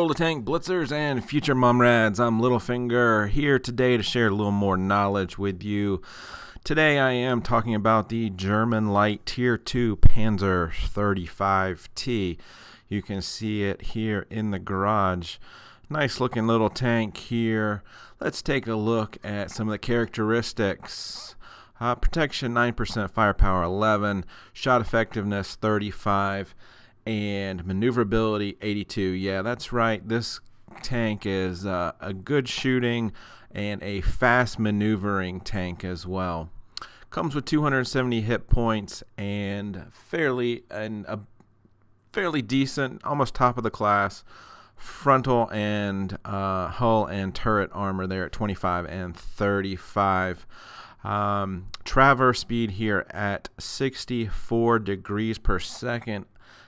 World of Tank Blitzers and future Mumrads. I'm Littlefinger here today to share a little more knowledge with you. Today I am talking about the German Light Tier 2 Panzer 35T. You can see it here in the garage. Nice looking little tank here. Let's take a look at some of the characteristics. Protection 9%, firepower 11, shot effectiveness 35, and maneuverability 82. Yeah, that's right. This tank is a good shooting and a fast maneuvering tank as well. Comes with 270 hit points and a fairly decent, almost top of the class frontal and hull and turret armor there at 25 and 35. Traverse speed here at 64 degrees per second.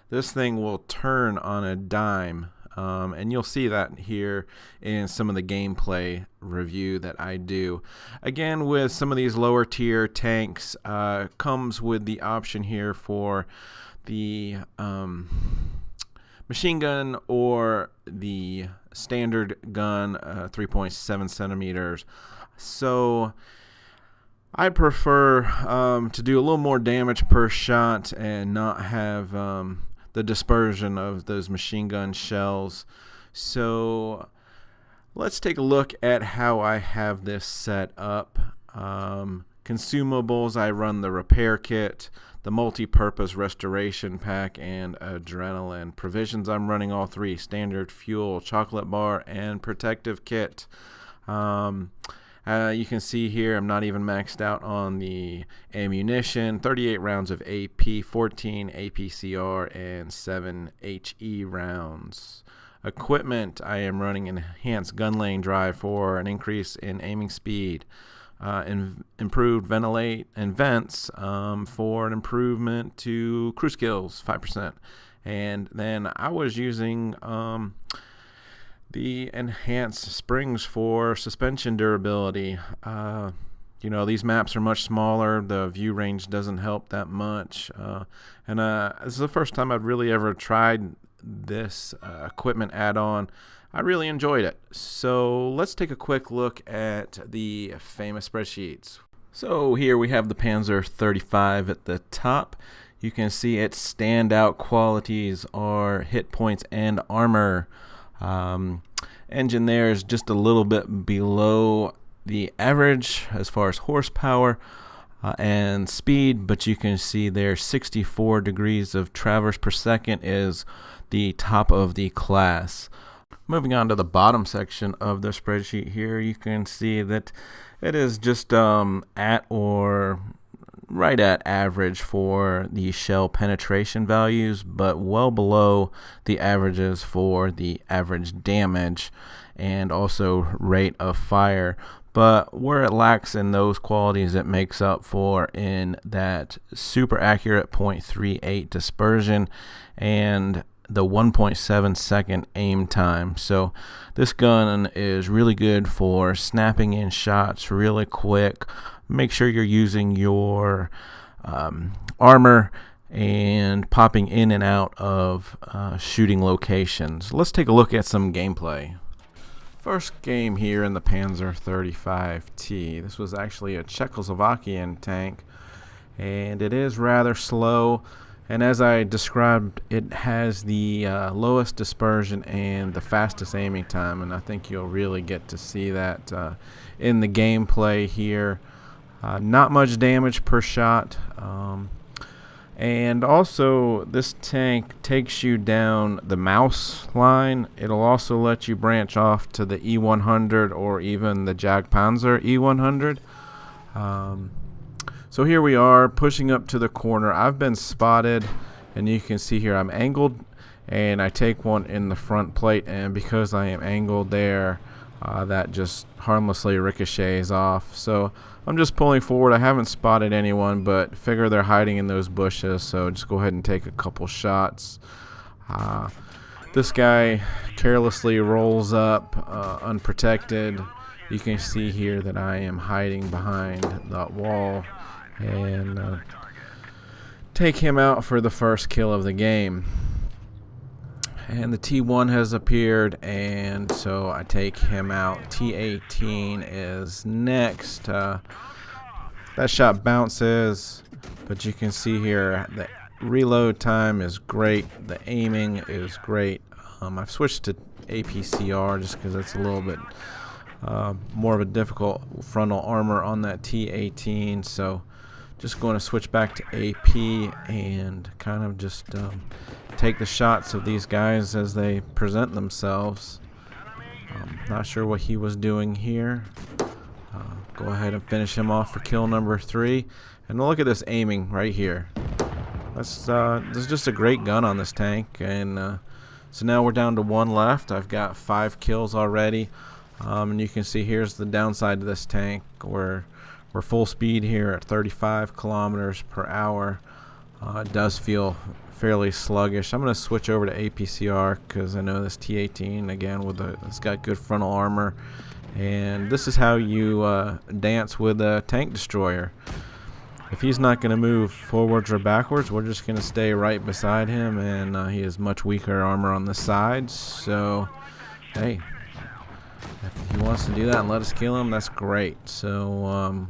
This thing will turn on a dime, and you'll see that here in some of the gameplay review that I do. Again, with some of these lower tier tanks, comes with the option here for the machine gun or the standard gun, 3.7 centimeters. So I prefer to do a little more damage per shot and not have the dispersion of those machine gun shells. So let's take a look at how I have this set up. Consumables, I run the repair kit, the multi-purpose restoration pack, and adrenaline. Provisions, I'm running all three: standard, fuel, chocolate bar, and protective kit. You can see here I'm not even maxed out on the ammunition. 38 rounds of AP, 14 APCR, and 7 HE rounds. Equipment, I am running enhanced gun lane drive for an increase in aiming speed. Improved ventilate and vents for an improvement to crew skills, 5%. And then I was using the enhanced springs for suspension durability. These maps are much smaller. The view range doesn't help that much. And this is the first time I've really ever tried this equipment add-on. I really enjoyed it. So let's take a quick look at the famous spreadsheets. So here we have the Panzer 35 at the top. You can see its standout qualities are hit points and armor. Engine there is just a little bit below the average as far as horsepower and speed, but you can see there 64 degrees of traverse per second is the top of the class. Moving on to the bottom section of the spreadsheet here, you can see that it is just at or right at average for the shell penetration values, but well below the averages for the average damage and also rate of fire. But where it lacks in those qualities, it makes up for in that super accurate 0.38 dispersion and the 1.7 second aim time. So this gun is really good for snapping in shots really quick. Make sure you're using your armor and popping in and out of shooting locations. Let's take a look at some gameplay. First game here in the Panzer 35T. This was actually a Czechoslovakian tank, and it is rather slow. And as I described, it has the lowest dispersion and the fastest aiming time, and I think you'll really get to see that in the gameplay here. Not much damage per shot, and also this tank takes you down the mouse line. It'll also let you branch off to the E100 or even the Jagdpanzer E100. So here we are pushing up to the corner. I've been spotted, and you can see here I'm angled, and I take one in the front plate, and because I am angled there, that just harmlessly ricochets off. So I'm just pulling forward. I haven't spotted anyone, but figure they're hiding in those bushes, so just go ahead and take a couple shots. This guy carelessly rolls up unprotected. You can see here that I am hiding behind that wall and take him out for the first kill of the game. And the T1 has appeared, and so I take him out. T18 is next. That shot bounces, but you can see here the reload time is great. The aiming is great. I've switched to APCR just because it's a little bit more of a difficult frontal armor on that T18. So just going to switch back to AP and kind of just take the shots of these guys as they present themselves. Not sure what he was doing here. Go ahead and finish him off for kill number 3. And look at this aiming right here. This is just a great gun on this tank. And so now we're down to 1 left. I've got 5 kills already. And you can see here's the downside to this tank. We're full speed here at 35 kilometers per hour. It does feel fairly sluggish. I'm going to switch over to APCR because I know this T18 again it's got good frontal armor, and this is how you dance with a tank destroyer. If he's not going to move forwards or backwards, we're just going to stay right beside him, and he has much weaker armor on the sides. So hey, if he wants to do that and let us kill him, that's great. So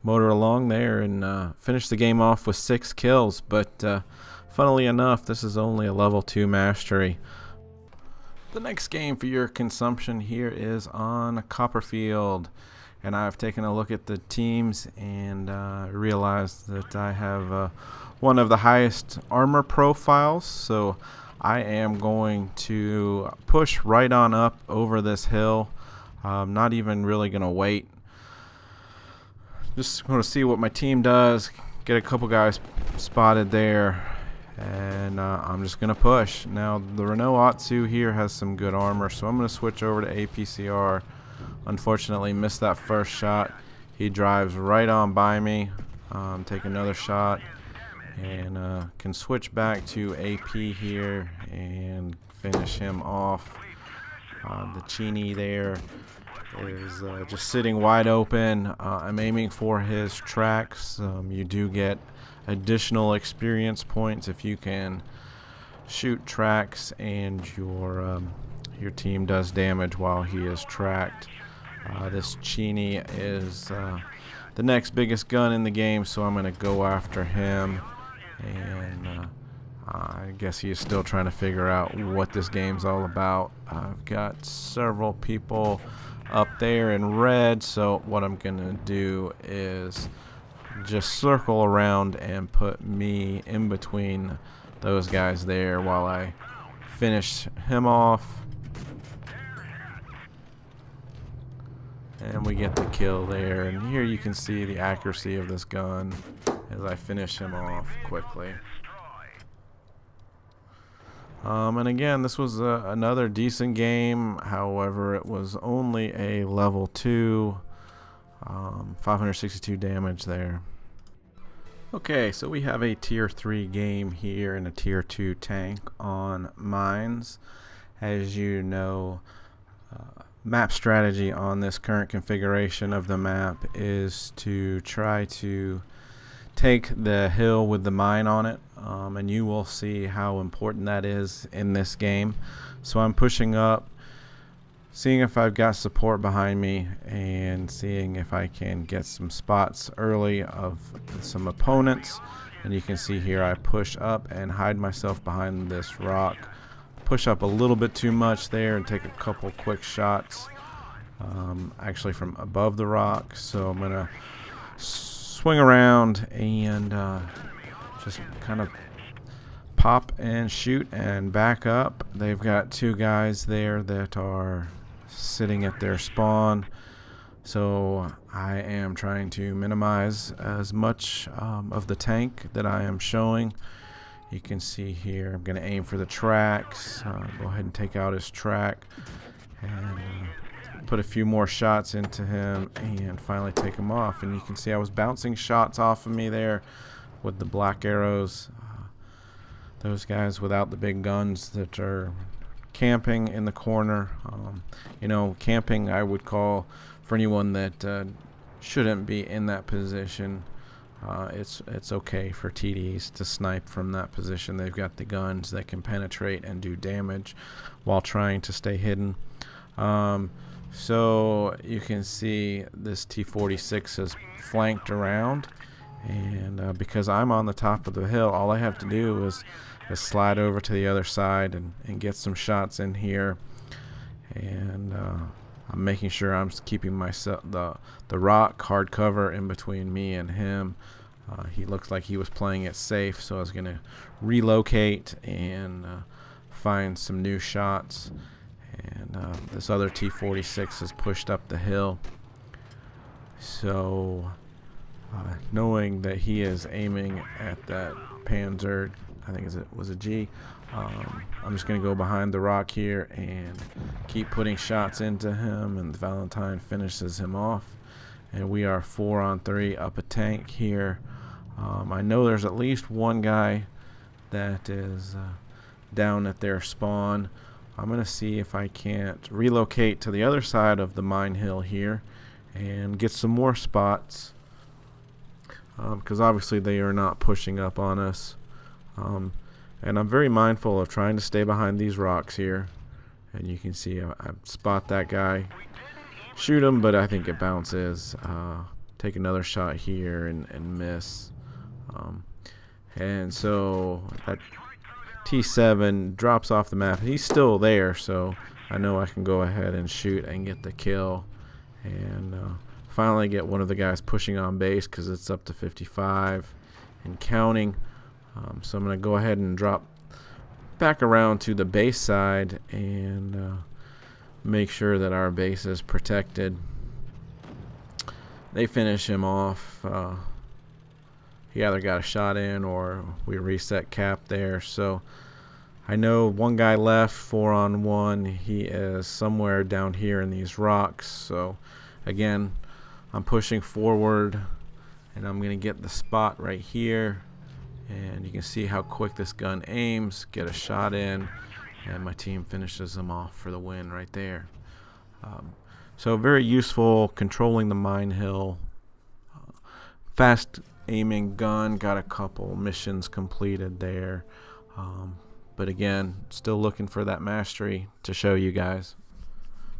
motor along there and finish the game off with 6 kills. But funnily enough, this is only a level 2 mastery. The next game for your consumption here is on Copperfield, and I've taken a look at the teams and realized that I have one of the highest armor profiles. So I am going to push right on up over this hill. Not even really going to wait. Just going to see what my team does, get a couple guys spotted there, and I'm just going to push. Now, the Renault Atsu here has some good armor, so I'm going to switch over to APCR. Unfortunately, missed that first shot. He drives right on by me. Take another shot, and can switch back to AP here and finish him off. The Chini there is just sitting wide open. I'm aiming for his tracks. You do get additional experience points if you can shoot tracks and your team does damage while he is tracked. This Chini is the next biggest gun in the game, so I'm going to go after him, and I guess he is still trying to figure out what this game's all about. I've got several people up there in red, so what I'm gonna do is just circle around and put me in between those guys there while I finish him off, and we get the kill there. And here you can see the accuracy of this gun as I finish him off quickly. And again, this was another decent game. However, it was only a level 2, 562 damage there. Okay, so we have a tier 3 game here in a tier 2 tank on mines. As you know, map strategy on this current configuration of the map is to try to take the hill with the mine on it, and you will see how important that is in this game. So I'm pushing up, seeing if I've got support behind me, and seeing if I can get some spots early of some opponents. And you can see here I push up and hide myself behind this rock. Push up a little bit too much there and take a couple quick shots, actually from above the rock. So I'm gonna swing around and just kind of pop and shoot and back up. They've got 2 guys there that are sitting at their spawn, so I am trying to minimize as much of the tank that I am showing. You can see here I'm going to aim for the tracks. Go ahead and take out his track and put a few more shots into him and finally take him off. And you can see I was bouncing shots off of me there with the black arrows. Those guys without the big guns that are camping in the corner. You know, camping I would call for anyone that shouldn't be in that position. it's okay for TDs to snipe from that position. They've got the guns that can penetrate and do damage while trying to stay hidden. So you can see this T-46 is flanked around, and because I'm on the top of the hill, all I have to do is slide over to the other side and get some shots in here. And I'm making sure I'm keeping myself the rock hard cover in between me and him. He looks like he was playing it safe, so I was going to relocate and find some new shots. And this other T-46 is pushed up the hill. So knowing that he is aiming at that Panzer, I think it was a G, I'm just going to go behind the rock here and keep putting shots into him, and Valentine finishes him off. And we are 4-on-3 up a tank here. I know there's at least one guy that is down at their spawn. I'm going to see if I can't relocate to the other side of the mine hill here and get some more spots, because obviously they are not pushing up on us. And I'm very mindful of trying to stay behind these rocks here. And you can see I spot that guy, shoot him, but I think it bounces. Take another shot here and miss. And so that T7 drops off the map. He's still there, so I know I can go ahead and shoot and get the kill. And finally get one of the guys pushing on base, because it's up to 55 and counting. So I'm going to go ahead and drop back around to the base side and make sure that our base is protected. They finish him off. He either got a shot in or we reset cap there. So I know one guy left, 4-on-1. He is somewhere down here in these rocks. So again, I'm pushing forward, and I'm going to get the spot right here. And you can see how quick this gun aims, get a shot in, and my team finishes them off for the win right there. So very useful controlling the mine hill. Fast aiming gun, got a couple missions completed there. But again, still looking for that mastery to show you guys.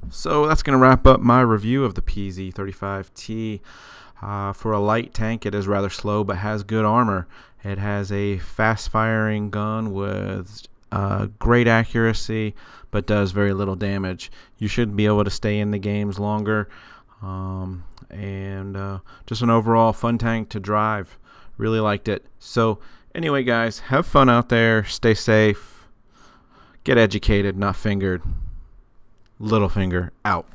So that's going to wrap up my review of the PZ-35T. For a light tank, it is rather slow but has good armor. It has a fast-firing gun with great accuracy, but does very little damage. You should be able to stay in the games longer, and just an overall fun tank to drive. Really liked it. So anyway, guys, have fun out there. Stay safe. Get educated, not fingered. Littlefinger out.